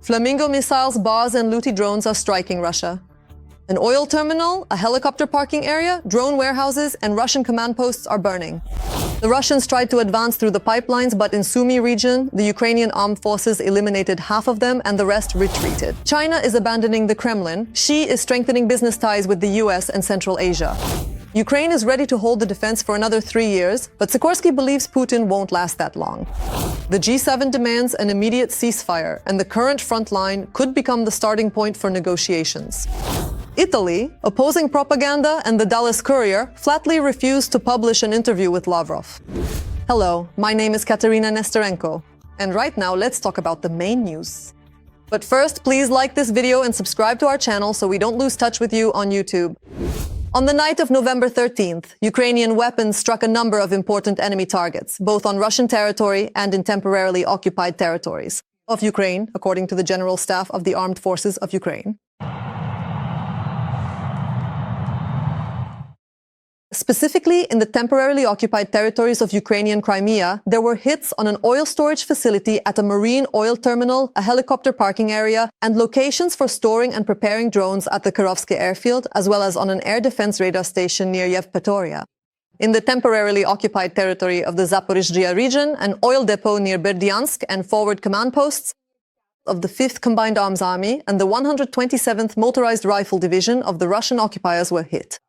Flamingo missiles, bars, and Luti drones are striking Russia. An oil terminal, a helicopter parking area, drone warehouses, and Russian command posts are burning. The Russians tried to advance through the pipelines, but in Sumy region, the Ukrainian armed forces eliminated half of them and the rest retreated. China is abandoning the Kremlin. Xi is strengthening business ties with the US and Central Asia. Ukraine is ready to hold the defense for another 3 years, but Sikorski believes Putin won't last that long. The G7 demands an immediate ceasefire, and the current front line could become the starting point for negotiations. Italy, opposing propaganda and the Dalla's Corriere, flatly refused to publish an interview with Lavrov. Hello, my name is Katerina Nestorenko, and right now let's talk about the main news. But first, please like this video and subscribe to our channel so we don't lose touch with you on YouTube. On the night of November 13th, Ukrainian weapons struck a number of important enemy targets, both on Russian territory and in temporarily occupied territories of Ukraine, according to the General Staff of the Armed Forces of Ukraine. Specifically, in the temporarily occupied territories of Ukrainian Crimea, there were hits on an oil storage facility at a marine oil terminal, a helicopter parking area, and locations for storing and preparing drones at the Kyiv airfield, as well as on an air defense radar station near Yevpatoria. In the temporarily occupied territory of the Zaporizhzhia region, an oil depot near Berdyansk and forward command posts of the 5th Combined Arms Army and the 127th Motorized Rifle Division of the Russian occupiers were hit.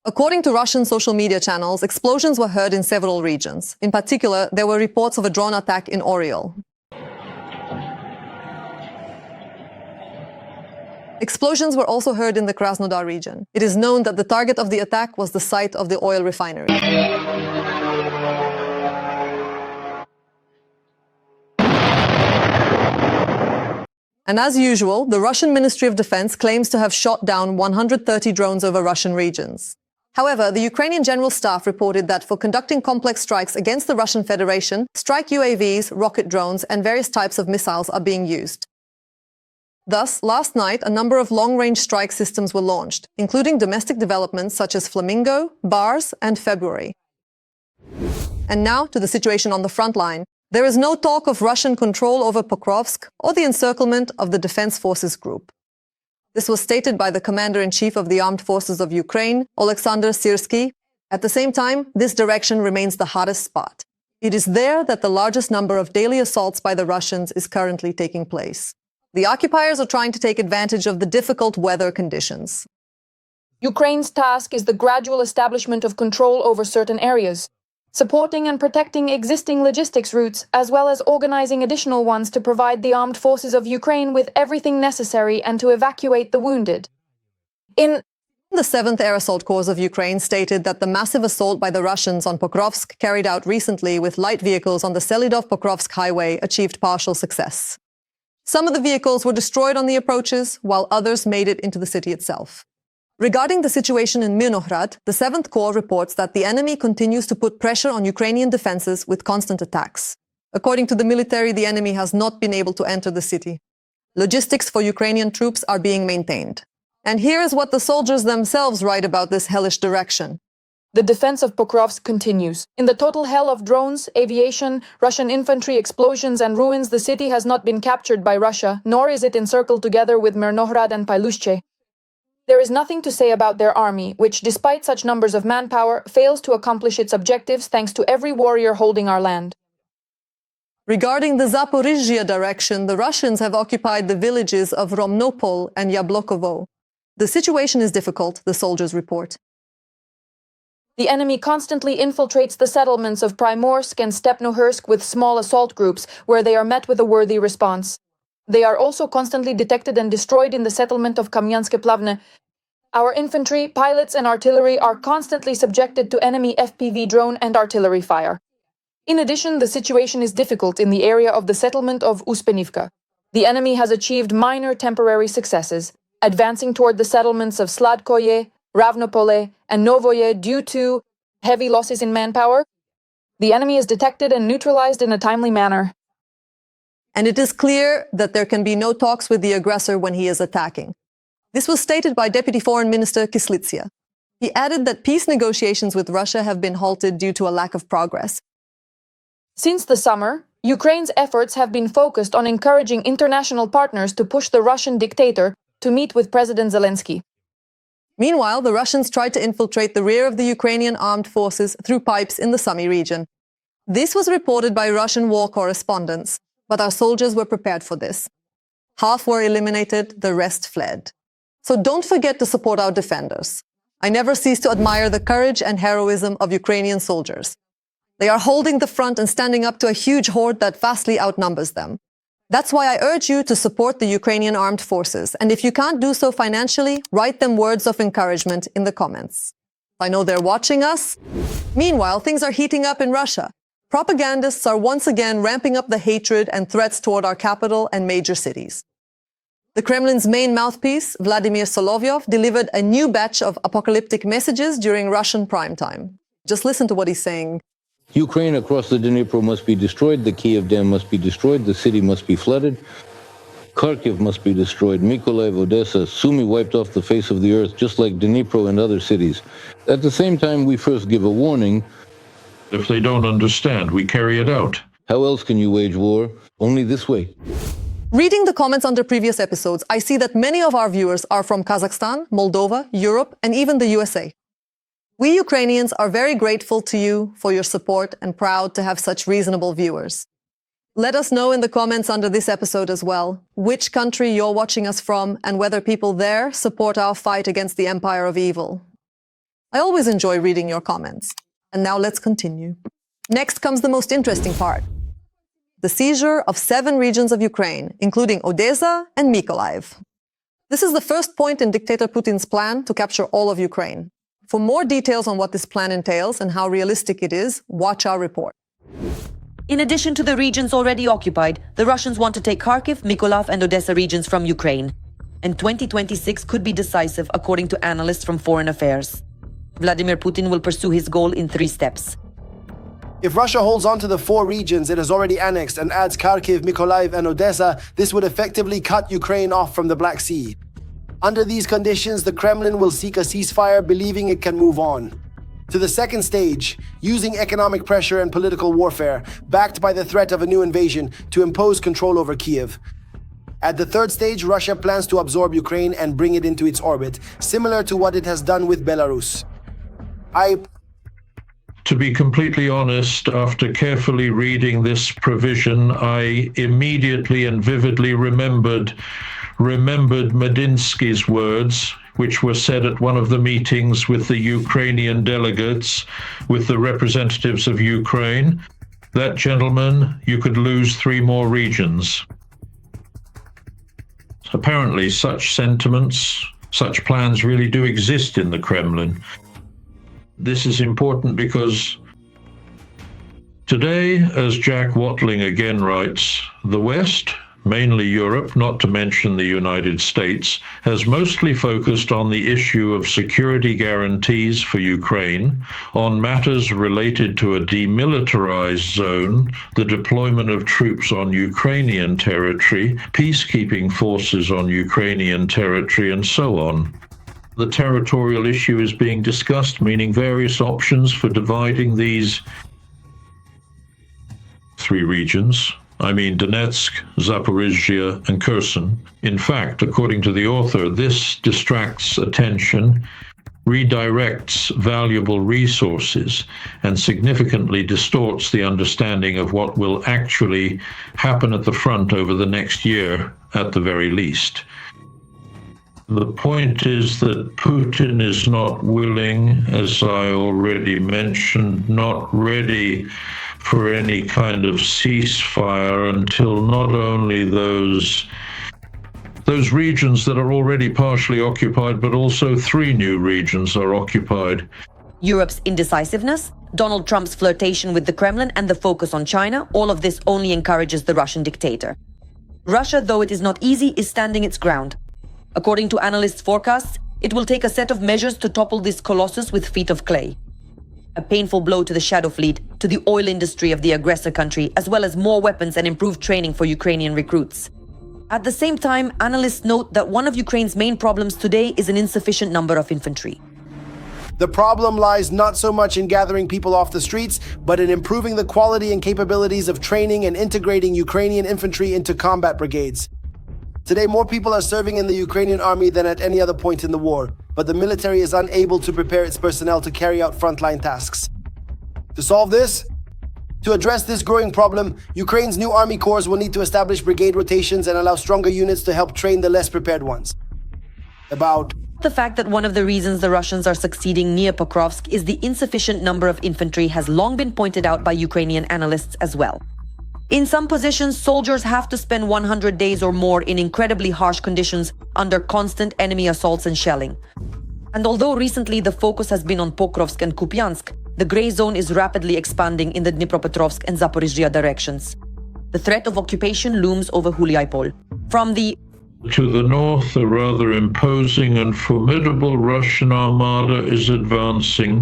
According to Russian social media channels, explosions were heard in several regions. In particular, there were reports of a drone attack in Oriol. Explosions were also heard in the Krasnodar region. It is known that the target of the attack was the site of the oil refinery. And as usual, the Russian Ministry of Defense claims to have shot down 130 drones over Russian regions. However, the Ukrainian General Staff reported that for conducting complex strikes against the Russian Federation, strike UAVs, rocket drones, and various types of missiles are being used. Thus, last night, a number of long-range strike systems were launched, including domestic developments such as Flamingo, Bars, and February. And now to the situation on the front line. There is no talk of Russian control over Pokrovsk or the encirclement of the Defense Forces Group. This was stated by the Commander-in-Chief of the Armed Forces of Ukraine, Oleksandr Syrskyi. At the same time, this direction remains the hottest spot. It is there that the largest number of daily assaults by the Russians is currently taking place. The occupiers are trying to take advantage of the difficult weather conditions. Ukraine's task is the gradual establishment of control over certain areas, supporting and protecting existing logistics routes, as well as organizing additional ones to provide the armed forces of Ukraine with everything necessary and to evacuate the wounded. The 7th Air Assault Corps of Ukraine stated that the massive assault by the Russians on Pokrovsk, carried out recently with light vehicles on the Selidov-Pokrovsk highway, achieved partial success. Some of the vehicles were destroyed on the approaches, while others made it into the city itself. Regarding the situation in Mirnohrad, the 7th Corps reports that the enemy continues to put pressure on Ukrainian defenses with constant attacks. According to the military, the enemy has not been able to enter the city. Logistics for Ukrainian troops are being maintained. And here is what the soldiers themselves write about this hellish direction. The defense of Pokrovsk continues. In the total hell of drones, aviation, Russian infantry, explosions and ruins, the city has not been captured by Russia, nor is it encircled together with Mirnohrad and Pailushche. There is nothing to say about their army, which, despite such numbers of manpower, fails to accomplish its objectives thanks to every warrior holding our land. Regarding the Zaporizhzhia direction, the Russians have occupied the villages of Romnopol and Yablokovo. The situation is difficult, the soldiers report. The enemy constantly infiltrates the settlements of Primorsk and Stepnohursk with small assault groups, where they are met with a worthy response. They are also constantly detected and destroyed in the settlement of Kamyanske Plavne. Our infantry, pilots and artillery are constantly subjected to enemy FPV drone and artillery fire. In addition, the situation is difficult in the area of the settlement of Uspenivka. The enemy has achieved minor temporary successes, advancing toward the settlements of Sladkoye, Ravnopole and Novoye due to heavy losses in manpower. The enemy is detected and neutralized in a timely manner. And it is clear that there can be no talks with the aggressor when he is attacking. This was stated by Deputy Foreign Minister Kislitsia. He added that peace negotiations with Russia have been halted due to a lack of progress. Since the summer, Ukraine's efforts have been focused on encouraging international partners to push the Russian dictator to meet with President Zelensky. Meanwhile, the Russians tried to infiltrate the rear of the Ukrainian armed forces through pipes in the Sumy region. This was reported by Russian war correspondents, but our soldiers were prepared for this. Half were eliminated, the rest fled. So don't forget to support our defenders. I never cease to admire the courage and heroism of Ukrainian soldiers. They are holding the front and standing up to a huge horde that vastly outnumbers them. That's why I urge you to support the Ukrainian armed forces. And if you can't do so financially, write them words of encouragement in the comments. I know they're watching us. Meanwhile, things are heating up in Russia. Propagandists are once again ramping up the hatred and threats toward our capital and major cities. The Kremlin's main mouthpiece, Vladimir Solovyov, delivered a new batch of apocalyptic messages during Russian prime time. Just listen to what he's saying. Ukraine across the Dnipro must be destroyed, the Kyiv dam must be destroyed, the city must be flooded, Kharkiv must be destroyed, Mykolaiv, Odesa, Sumy wiped off the face of the earth, just like Dnipro and other cities. At the same time, we first give a warning. If they don't understand, we carry it out. How else can you wage war? Only this way. Reading the comments under previous episodes, I see that many of our viewers are from Kazakhstan, Moldova, Europe, and even the USA. We Ukrainians are very grateful to you for your support and proud to have such reasonable viewers. Let us know in the comments under this episode as well, which country you're watching us from and whether people there support our fight against the empire of evil. I always enjoy reading your comments. And now let's continue. Next comes the most interesting part. The seizure of 7 regions of Ukraine, including Odesa and Mykolaiv. This is the first point in dictator Putin's plan to capture all of Ukraine. For more details on what this plan entails and how realistic it is, watch our report. In addition to the regions already occupied, the Russians want to take Kharkiv, Mykolaiv and Odesa regions from Ukraine. And 2026 could be decisive, according to analysts from Foreign Affairs. Vladimir Putin will pursue his goal in 3 steps. If Russia holds on to the 4 regions it has already annexed and adds Kharkiv, Mykolaiv and Odesa, this would effectively cut Ukraine off from the Black Sea. Under these conditions, the Kremlin will seek a ceasefire, believing it can move on. To the second stage, using economic pressure and political warfare, backed by the threat of a new invasion, to impose control over Kyiv. At the third stage, Russia plans to absorb Ukraine and bring it into its orbit, similar to what it has done with Belarus. To be completely honest, after carefully reading this provision, I immediately and vividly remembered Medinsky's words, which were said at one of the meetings with the Ukrainian delegates, with the representatives of Ukraine. That gentleman, you could lose 3 more regions. Apparently, such sentiments, such plans really do exist in the Kremlin. This is important because today, as Jack Watling again writes, the West, mainly Europe, not to mention the United States, has mostly focused on the issue of security guarantees for Ukraine, on matters related to a demilitarized zone, the deployment of troops on Ukrainian territory, peacekeeping forces on Ukrainian territory, and so on. The territorial issue is being discussed, meaning various options for dividing these 3 regions. I mean Donetsk, Zaporizhzhia, and Kherson. In fact, according to the author, this distracts attention, redirects valuable resources, and significantly distorts the understanding of what will actually happen at the front over the next year, at the very least. The point is that Putin is not willing, as I already mentioned, not ready for any kind of ceasefire until not only those regions that are already partially occupied, but also 3 new regions are occupied. Europe's indecisiveness, Donald Trump's flirtation with the Kremlin and the focus on China, all of this only encourages the Russian dictator. Russia, though it is not easy, is standing its ground. According to analysts' forecasts, it will take a set of measures to topple this colossus with feet of clay. A painful blow to the shadow fleet, to the oil industry of the aggressor country, as well as more weapons and improved training for Ukrainian recruits. At the same time, analysts note that one of Ukraine's main problems today is an insufficient number of infantry. The problem lies not so much in gathering people off the streets, but in improving the quality and capabilities of training and integrating Ukrainian infantry into combat brigades. Today, more people are serving in the Ukrainian army than at any other point in the war, but the military is unable to prepare its personnel to carry out frontline tasks. To solve this, to address this growing problem, Ukraine's new army corps will need to establish brigade rotations and allow stronger units to help train the less prepared ones. About The fact that one of the reasons the Russians are succeeding near Pokrovsk is the insufficient number of infantry has long been pointed out by Ukrainian analysts as well. In some positions, soldiers have to spend 100 days or more in incredibly harsh conditions under constant enemy assaults and shelling. And although recently the focus has been on Pokrovsk and Kupiansk, the gray zone is rapidly expanding in the Dnipropetrovsk and Zaporizhzhia directions. The threat of occupation looms over Huliaipol. From the To the north, a rather imposing and formidable Russian armada is advancing.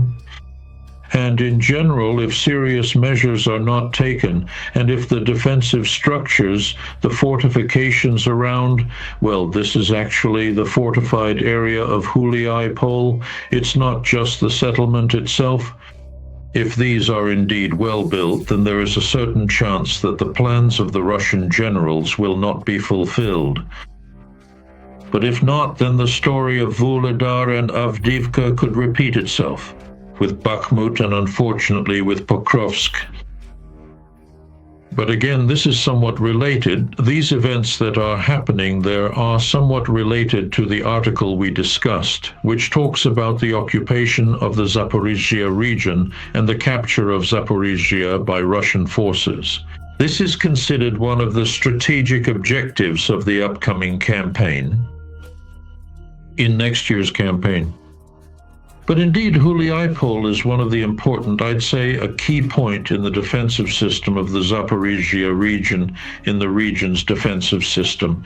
And in general, if serious measures are not taken, and if the defensive structures, the fortifications around, well, this is actually the fortified area of Huliaipol, it's not just the settlement itself. If these are indeed well built, then there is a certain chance that the plans of the Russian generals will not be fulfilled. But if not, then the story of Vuhledar and Avdiivka could repeat itself, with Bakhmut and unfortunately with Pokrovsk. But again, this is somewhat related. These events that are happening there are somewhat related to the article we discussed, which talks about the occupation of the Zaporizhzhia region and the capture of Zaporizhzhia by Russian forces. This is considered one of the strategic objectives of the upcoming campaign, in next year's campaign. But indeed, Huliaipol is one of the important, I'd say, a key point in the defensive system of the Zaporizhzhia region, in the region's defensive system.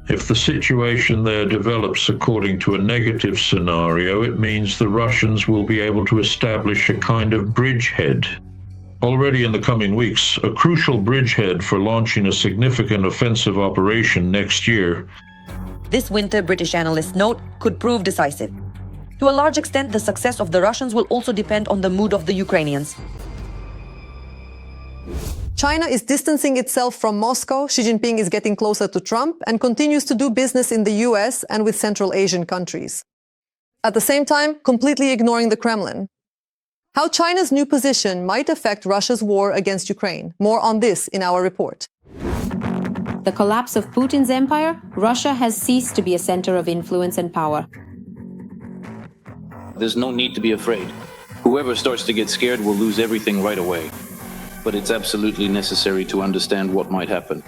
If the situation there develops according to a negative scenario, it means the Russians will be able to establish a kind of bridgehead. Already in the coming weeks, a crucial bridgehead for launching a significant offensive operation next year. This winter, British analysts note, could prove decisive. To a large extent, the success of the Russians will also depend on the mood of the Ukrainians. China is distancing itself from Moscow, Xi Jinping is getting closer to Trump, and continues to do business in the US and with Central Asian countries. At the same time, completely ignoring the Kremlin. How China's new position might affect Russia's war against Ukraine. More on this in our report. The collapse of Putin's empire, Russia has ceased to be a center of influence and power. There's no need to be afraid. Whoever starts to get scared will lose everything right away. But it's absolutely necessary to understand what might happen.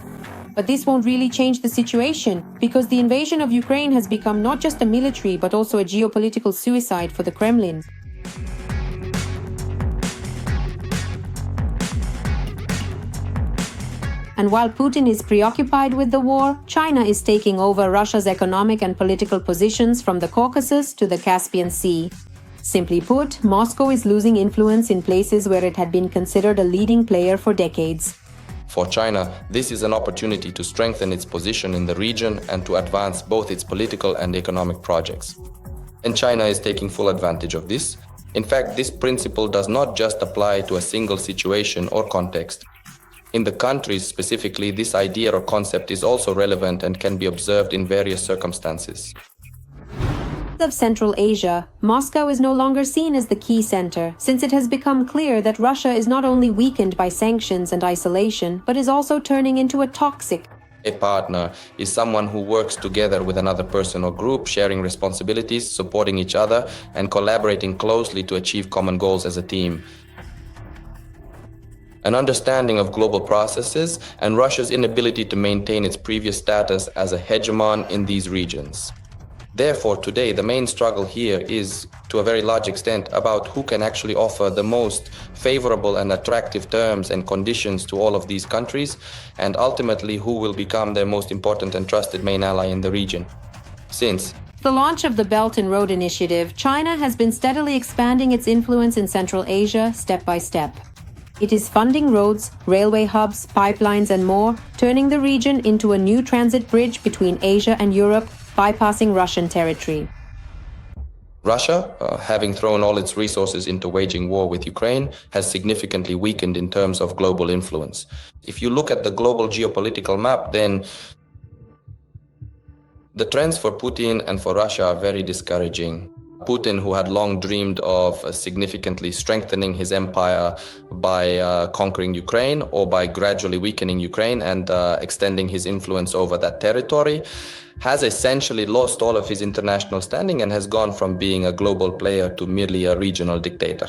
But this won't really change the situation, because the invasion of Ukraine has become not just a military but also a geopolitical suicide for the Kremlin. And while Putin is preoccupied with the war, China is taking over Russia's economic and political positions from the Caucasus to the Caspian Sea. Simply put, Moscow is losing influence in places where it had been considered a leading player for decades. For China, this is an opportunity to strengthen its position in the region and to advance both its political and economic projects. And China is taking full advantage of this. In fact, this principle does not just apply to a single situation or context. In the countries specifically, this idea or concept is also relevant and can be observed in various circumstances. Of Central Asia, Moscow is no longer seen as the key center, since it has become clear that Russia is not only weakened by sanctions and isolation, but is also turning into a toxic. A partner is someone who works together with another person or group, sharing responsibilities, supporting each other, and collaborating closely to achieve common goals as a team. An understanding of global processes and Russia's inability to maintain its previous status as a hegemon in these regions. Therefore, today, the main struggle here is, to a very large extent, about who can actually offer the most favorable and attractive terms and conditions to all of these countries, and ultimately who will become their most important and trusted main ally in the region. Since the launch of the Belt and Road Initiative, China has been steadily expanding its influence in Central Asia step by step. It is funding roads, railway hubs, pipelines and more, turning the region into a new transit bridge between Asia and Europe, bypassing Russian territory. Russia, having thrown all its resources into waging war with Ukraine, has significantly weakened in terms of global influence. If you look at the global geopolitical map, then the trends for Putin and for Russia are very discouraging. Putin, who had long dreamed of significantly strengthening his empire by conquering Ukraine or by gradually weakening Ukraine and extending his influence over that territory, has essentially lost all of his international standing and has gone from being a global player to merely a regional dictator.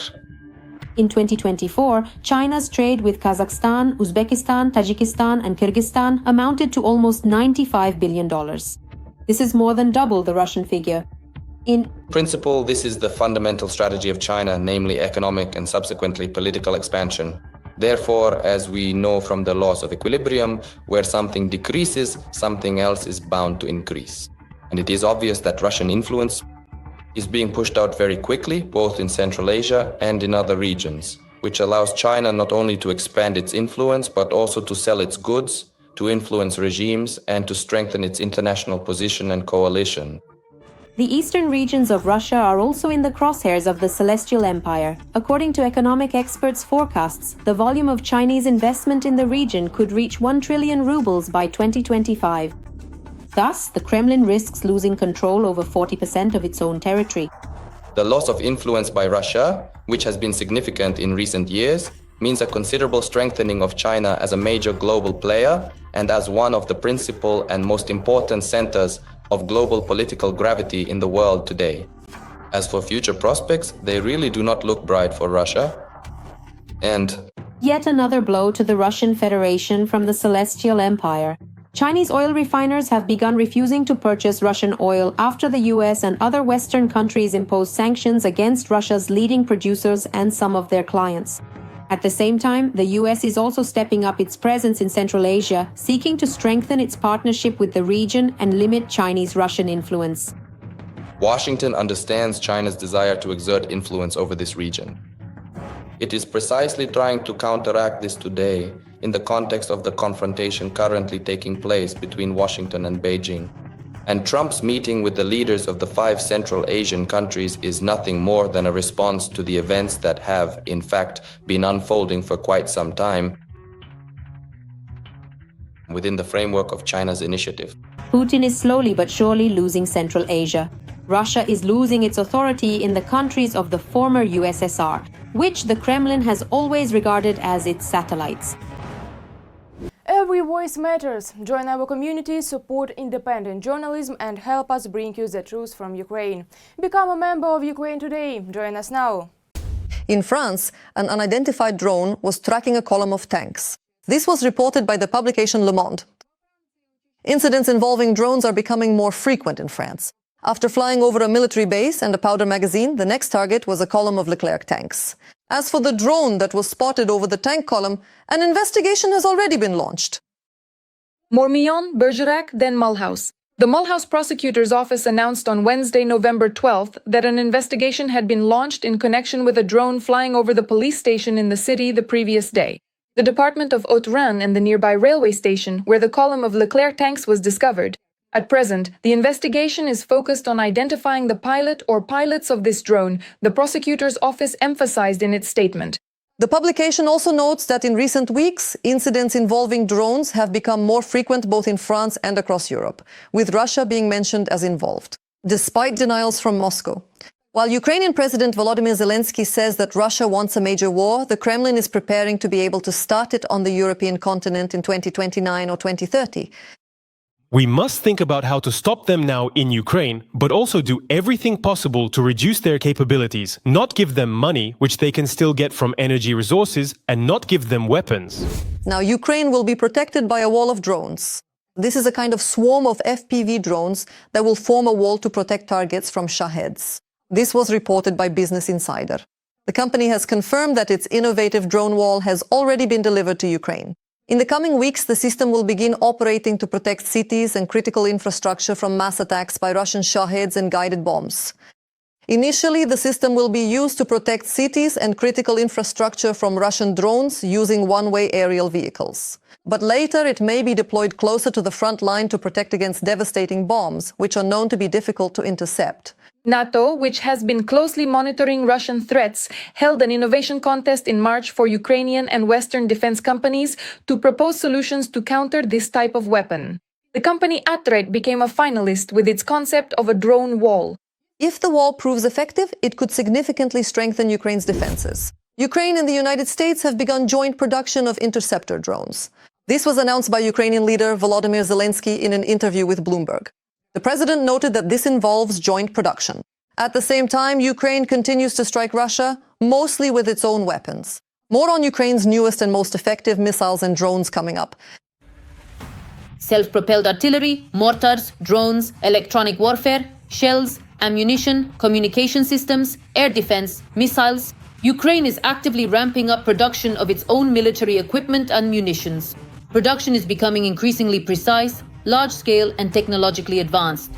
In 2024, China's trade with Kazakhstan, Uzbekistan, Tajikistan, and Kyrgyzstan amounted to almost $95 billion. This is more than double the Russian figure. In principle, this is the fundamental strategy of China, namely economic and subsequently political expansion. Therefore, as we know from the laws of equilibrium, where something decreases, something else is bound to increase. And it is obvious that Russian influence is being pushed out very quickly, both in Central Asia and in other regions, which allows China not only to expand its influence, but also to sell its goods, to influence regimes, and to strengthen its international position and coalition. the eastern regions of Russia are also in the crosshairs of the Celestial Empire. According to economic experts' forecasts, the volume of Chinese investment in the region could reach 1 trillion rubles by 2025. Thus, the Kremlin risks losing control over 40% of its own territory. The loss of influence by Russia, which has been significant in recent years, means a considerable strengthening of China as a major global player and as one of the principal and most important centers of global political gravity in the world today. As for future prospects, they really do not look bright for Russia. And Yet another blow to the Russian Federation from the Celestial Empire. Chinese oil refiners have begun refusing to purchase Russian oil after the US and other Western countries imposed sanctions against Russia's leading producers and some of their clients. At the same time, the US is also stepping up its presence in Central Asia, seeking to strengthen its partnership with the region and limit Chinese-Russian influence. Washington understands China's desire to exert influence over this region. It is precisely trying to counteract this today in the context of the confrontation currently taking place between Washington and Beijing. And Trump's meeting with the leaders of the 5 Central Asian countries is nothing more than a response to the events that have, in fact, been unfolding for quite some time within the framework of China's initiative. Putin is slowly but surely losing Central Asia. Russia is losing its authority in the countries of the former USSR, which the Kremlin has always regarded as its satellites. Every voice matters. Join our community, support independent journalism, and help us bring you the truth from Ukraine. Become a member of Ukraine Today. Join us now. In France, an unidentified drone was tracking a column of tanks. This was reported by the publication Le Monde. Incidents involving drones are becoming more frequent in France. After flying over a military base and a powder magazine, the next target was a column of Leclerc tanks. As for the drone that was spotted over the tank column, an investigation has already been launched. Mormillon, Bergerac, then Mulhouse. The Mulhouse prosecutor's office announced on Wednesday, November 12th, that an investigation had been launched in connection with a drone flying over the police station in the city the previous day. The department of Haute-Rhin and the nearby railway station, where the column of Leclerc tanks was discovered. At present, the investigation is focused on identifying the pilot or pilots of this drone, the prosecutor's office emphasized in its statement. The publication also notes that in recent weeks, incidents involving drones have become more frequent both in France and across Europe, with Russia being mentioned as involved, despite denials from Moscow. While Ukrainian President Volodymyr Zelensky says that Russia wants a major war, the Kremlin is preparing to be able to start it on the European continent in 2029 or 2030. We must think about how to stop them now in Ukraine, but also do everything possible to reduce their capabilities, not give them money, which they can still get from energy resources, and not give them weapons. Now, Ukraine will be protected by a wall of drones. This is a kind of swarm of FPV drones that will form a wall to protect targets from Shaheds. This was reported by Business Insider. The company has confirmed that its innovative drone wall has already been delivered to Ukraine. In the coming weeks, the system will begin operating to protect cities and critical infrastructure from mass attacks by Russian Shaheds and guided bombs. Initially, the system will be used to protect cities and critical infrastructure from Russian drones using one-way aerial vehicles. But later, it may be deployed closer to the front line to protect against devastating bombs, which are known to be difficult to intercept. NATO, which has been closely monitoring Russian threats, held an innovation contest in March for Ukrainian and Western defense companies to propose solutions to counter this type of weapon. The company Atred became a finalist with its concept of a drone wall. If the wall proves effective, it could significantly strengthen Ukraine's defenses. Ukraine and the United States have begun joint production of interceptor drones. This was announced by Ukrainian leader Volodymyr Zelensky in an interview with Bloomberg. The president noted that this involves joint production. At the same time, Ukraine continues to strike Russia, mostly with its own weapons. More on Ukraine's newest and most effective missiles and drones coming up. Self-propelled artillery, mortars, drones, electronic warfare, shells, ammunition, communication systems, air defense, missiles. Ukraine is actively ramping up production of its own military equipment and munitions. Production is becoming increasingly precise, large-scale, and technologically advanced.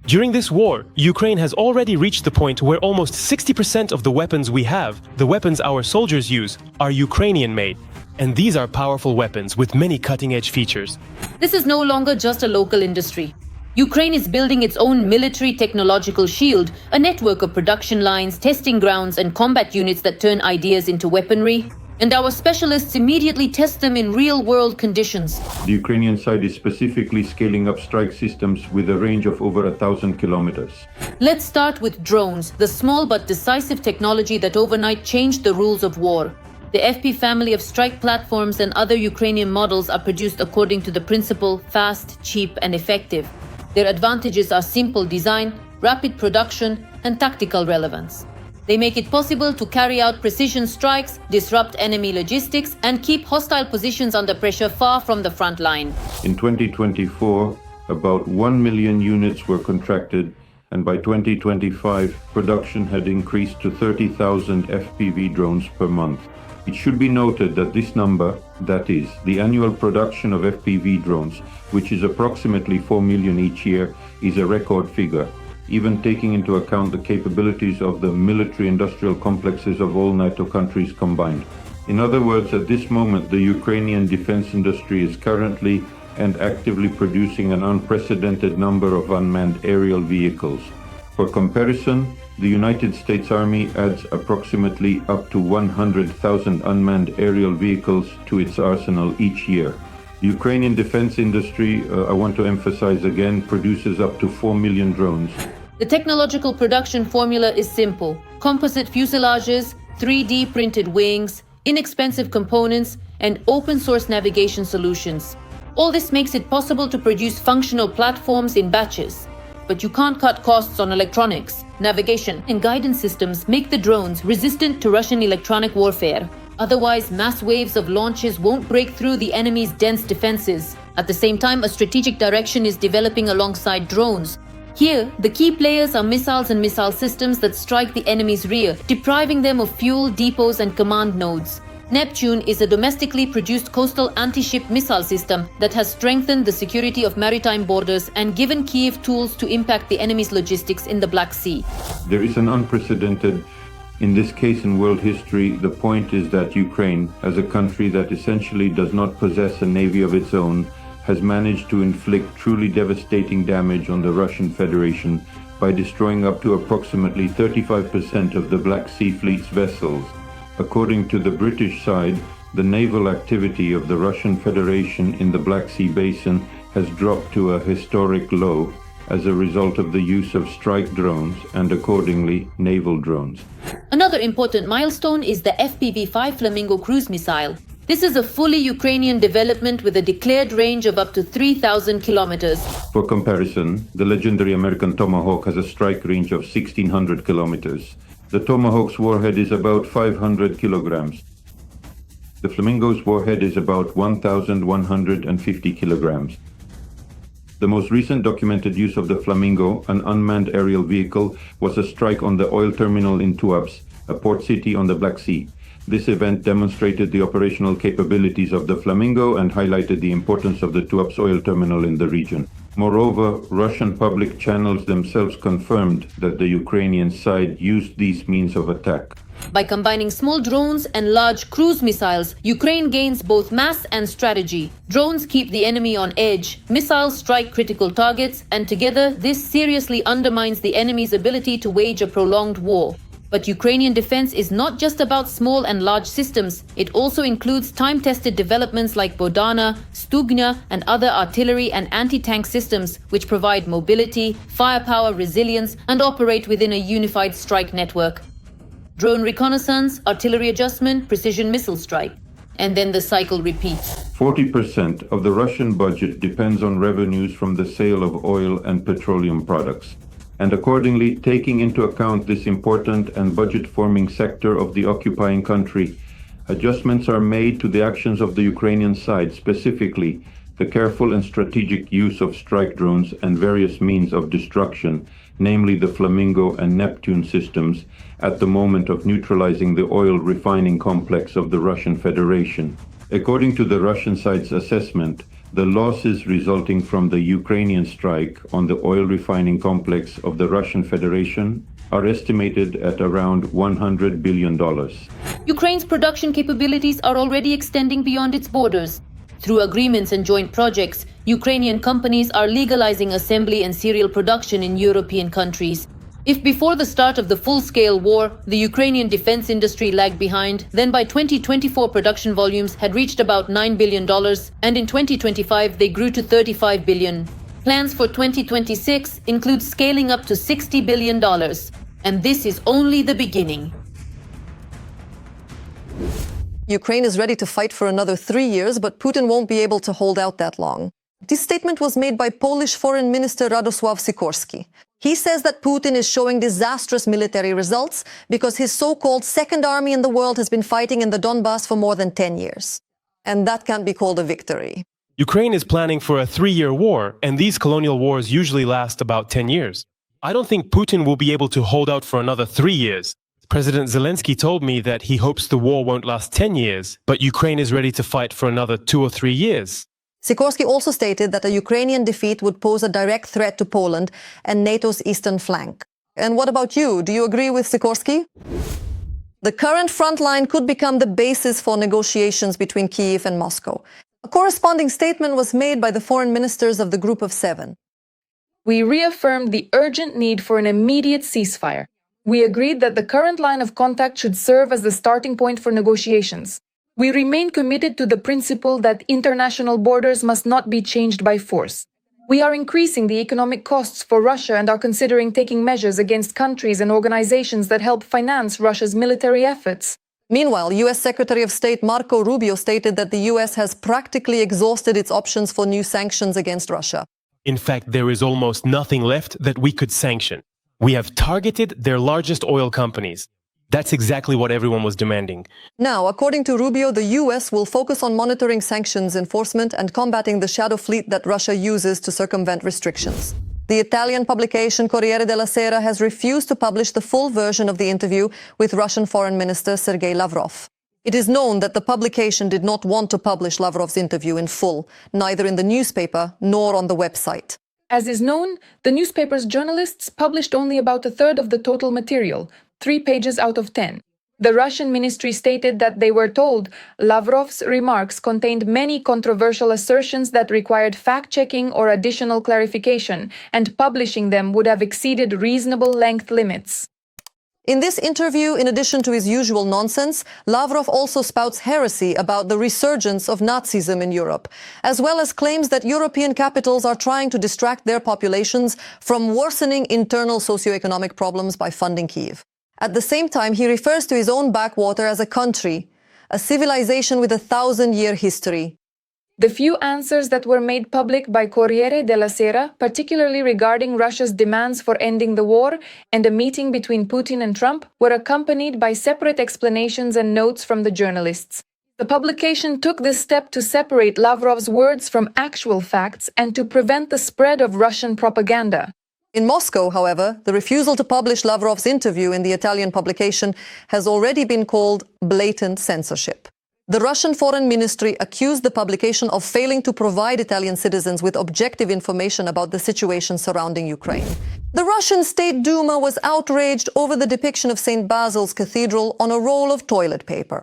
During this war, Ukraine has already reached the point where almost 60% of the weapons we have, the weapons our soldiers use, are Ukrainian-made. And these are powerful weapons with many cutting-edge features. This is no longer just a local industry. Ukraine is building its own military technological shield, a network of production lines, testing grounds, and combat units that turn ideas into weaponry. And our specialists immediately test them in real-world conditions. The Ukrainian side is specifically scaling up strike systems with a range of over 1,000 kilometers. Let's start with drones, the small but decisive technology that overnight changed the rules of war. The FP family of strike platforms and other Ukrainian models are produced according to the principle fast, cheap, and effective. Their advantages are simple design, rapid production, and tactical relevance. They make it possible to carry out precision strikes, disrupt enemy logistics, and keep hostile positions under pressure far from the front line. In 2024, about 1 million units were contracted, and by 2025, production had increased to 30,000 FPV drones per month. It should be noted that this number, that is, the annual production of FPV drones, which is approximately 4 million each year, is a record figure, even taking into account the capabilities of the military-industrial complexes of all NATO countries combined. In other words, at this moment, the Ukrainian defense industry is currently and actively producing an unprecedented number of unmanned aerial vehicles. For comparison, the United States Army adds approximately up to 100,000 unmanned aerial vehicles to its arsenal each year. The Ukrainian defense industry, I want to emphasize again, produces up to 4 million drones. The technological production formula is simple. Composite fuselages, 3D printed wings, inexpensive components, and open-source navigation solutions. All this makes it possible to produce functional platforms in batches. But you can't cut costs on electronics. Navigation and guidance systems make the drones resistant to Russian electronic warfare. Otherwise, mass waves of launches won't break through the enemy's dense defenses. At the same time, a strategic direction is developing alongside drones. Here, the key players are missiles and missile systems that strike the enemy's rear, depriving them of fuel, depots, and command nodes. Neptune is a domestically produced coastal anti-ship missile system that has strengthened the security of maritime borders and given Kyiv tools to impact the enemy's logistics in the Black Sea. There is an unprecedented, in this case in world history, the point is that Ukraine, as a country that essentially does not possess a navy of its own, has managed to inflict truly devastating damage on the Russian Federation by destroying up to approximately 35% of the Black Sea Fleet's vessels. According to the British side, the naval activity of the Russian Federation in the Black Sea Basin has dropped to a historic low as a result of the use of strike drones and, accordingly, naval drones. Another important milestone is the FPV-5 Flamingo cruise missile. This is a fully Ukrainian development with a declared range of up to 3,000 kilometers. For comparison, the legendary American Tomahawk has a strike range of 1,600 kilometers. The Tomahawk's warhead is about 500 kilograms. The Flamingo's warhead is about 1,150 kilograms. The most recent documented use of the Flamingo, an unmanned aerial vehicle, was a strike on the oil terminal in Tuapse, a port city on the Black Sea. This event demonstrated the operational capabilities of the Flamingo and highlighted the importance of the Tuapse oil terminal in the region. Moreover, Russian public channels themselves confirmed that the Ukrainian side used these means of attack. By combining small drones and large cruise missiles, Ukraine gains both mass and strategy. Drones keep the enemy on edge, missiles strike critical targets, and together this seriously undermines the enemy's ability to wage a prolonged war. But Ukrainian defense is not just about small and large systems. It also includes time-tested developments like Bodana, Stugna, and other artillery and anti-tank systems, which provide mobility, firepower, resilience, and operate within a unified strike network. Drone reconnaissance, artillery adjustment, precision missile strike. And then the cycle repeats. 40% of the Russian budget depends on revenues from the sale of oil and petroleum products. And accordingly, taking into account this important and budget-forming sector of the occupying country, adjustments are made to the actions of the Ukrainian side, specifically the careful and strategic use of strike drones and various means of destruction, namely the Flamingo and Neptune systems, at the moment of neutralizing the oil refining complex of the Russian Federation. According to the Russian side's assessment, the losses resulting from the Ukrainian strike on the oil refining complex of the Russian Federation are estimated at around $100 billion. Ukraine's production capabilities are already extending beyond its borders. Through agreements and joint projects, Ukrainian companies are legalizing assembly and serial production in European countries. If before the start of the full-scale war, the Ukrainian defense industry lagged behind, then by 2024 production volumes had reached about $9 billion, and in 2025 they grew to $35 billion. Plans for 2026 include scaling up to $60 billion, and this is only the beginning. Ukraine is ready to fight for another 3 years, but Putin won't be able to hold out that long. This statement was made by Polish Foreign Minister Radosław Sikorski. He says that Putin is showing disastrous military results because his so-called second army in the world has been fighting in the Donbass for more than 10 years. And that can't be called a victory. Ukraine is planning for a 3-year war, and these colonial wars usually last about 10 years. I don't think Putin will be able to hold out for another 3 years. President Zelensky told me that he hopes the war won't last 10 years, but Ukraine is ready to fight for another 2 or 3 years. Sikorski also stated that a Ukrainian defeat would pose a direct threat to Poland and NATO's eastern flank. And what about you? Do you agree with Sikorski? The current front line could become the basis for negotiations between Kyiv and Moscow. A corresponding statement was made by the foreign ministers of the Group of Seven. We reaffirmed the urgent need for an immediate ceasefire. We agreed that the current line of contact should serve as the starting point for negotiations. We remain committed to the principle that international borders must not be changed by force. We are increasing the economic costs for Russia and are considering taking measures against countries and organizations that help finance Russia's military efforts. Meanwhile, U.S. Secretary of State Marco Rubio stated that the U.S. has practically exhausted its options for new sanctions against Russia. In fact, there is almost nothing left that we could sanction. We have targeted their largest oil companies. That's exactly what everyone was demanding. Now, according to Rubio, the U.S. will focus on monitoring sanctions enforcement and combating the shadow fleet that Russia uses to circumvent restrictions. The Italian publication Corriere della Sera has refused to publish the full version of the interview with Russian Foreign Minister Sergei Lavrov. It is known that the publication did not want to publish Lavrov's interview in full, neither in the newspaper nor on the website. As is known, the newspaper's journalists published only about a third of the total material, 3 pages out of 10. The Russian ministry stated that they were told Lavrov's remarks contained many controversial assertions that required fact-checking or additional clarification, and publishing them would have exceeded reasonable length limits. In this interview, in addition to his usual nonsense, Lavrov also spouts heresy about the resurgence of Nazism in Europe, as well as claims that European capitals are trying to distract their populations from worsening internal socioeconomic problems by funding Kyiv. At the same time, he refers to his own backwater as a country, a civilization with a 1,000-year history. The few answers that were made public by Corriere della Sera, particularly regarding Russia's demands for ending the war and a meeting between Putin and Trump, were accompanied by separate explanations and notes from the journalists. The publication took this step to separate Lavrov's words from actual facts and to prevent the spread of Russian propaganda. In Moscow, however, the refusal to publish Lavrov's interview in the Italian publication has already been called blatant censorship. The Russian Foreign Ministry accused the publication of failing to provide Italian citizens with objective information about the situation surrounding Ukraine. The Russian State Duma was outraged over the depiction of St. Basil's Cathedral on a roll of toilet paper.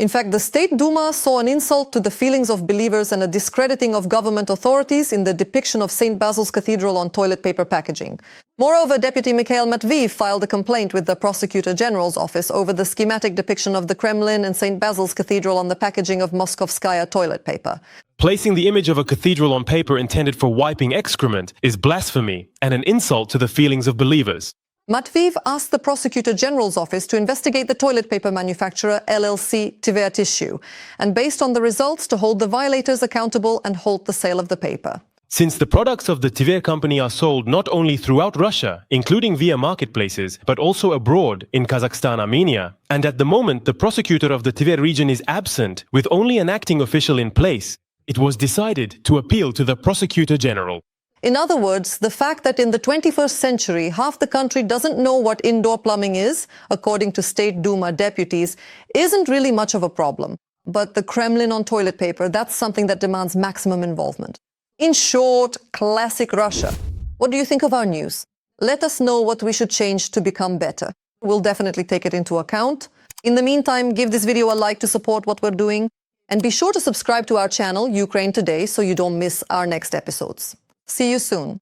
In fact, the State Duma saw an insult to the feelings of believers and a discrediting of government authorities in the depiction of St. Basil's Cathedral on toilet paper packaging. Moreover, Deputy Mikhail Matveev filed a complaint with the Prosecutor General's office over the schematic depiction of the Kremlin and St. Basil's Cathedral on the packaging of Moskovskaya toilet paper. Placing the image of a cathedral on paper intended for wiping excrement is blasphemy and an insult to the feelings of believers. Matveev asked the Prosecutor General's office to investigate the toilet paper manufacturer LLC Tver Tissue, and based on the results to hold the violators accountable and halt the sale of the paper. Since the products of the Tver company are sold not only throughout Russia, including via marketplaces, but also abroad in Kazakhstan, Armenia, and at the moment the prosecutor of the Tver region is absent with only an acting official in place, it was decided to appeal to the Prosecutor General. In other words, the fact that in the 21st century, half the country doesn't know what indoor plumbing is, according to State Duma deputies, isn't really much of a problem. But the Kremlin on toilet paper, that's something that demands maximum involvement. In short, classic Russia. What do you think of our news? Let us know what we should change to become better. We'll definitely take it into account. In the meantime, give this video a like to support what we're doing. And be sure to subscribe to our channel, Ukraine Today, so you don't miss our next episodes. See you soon.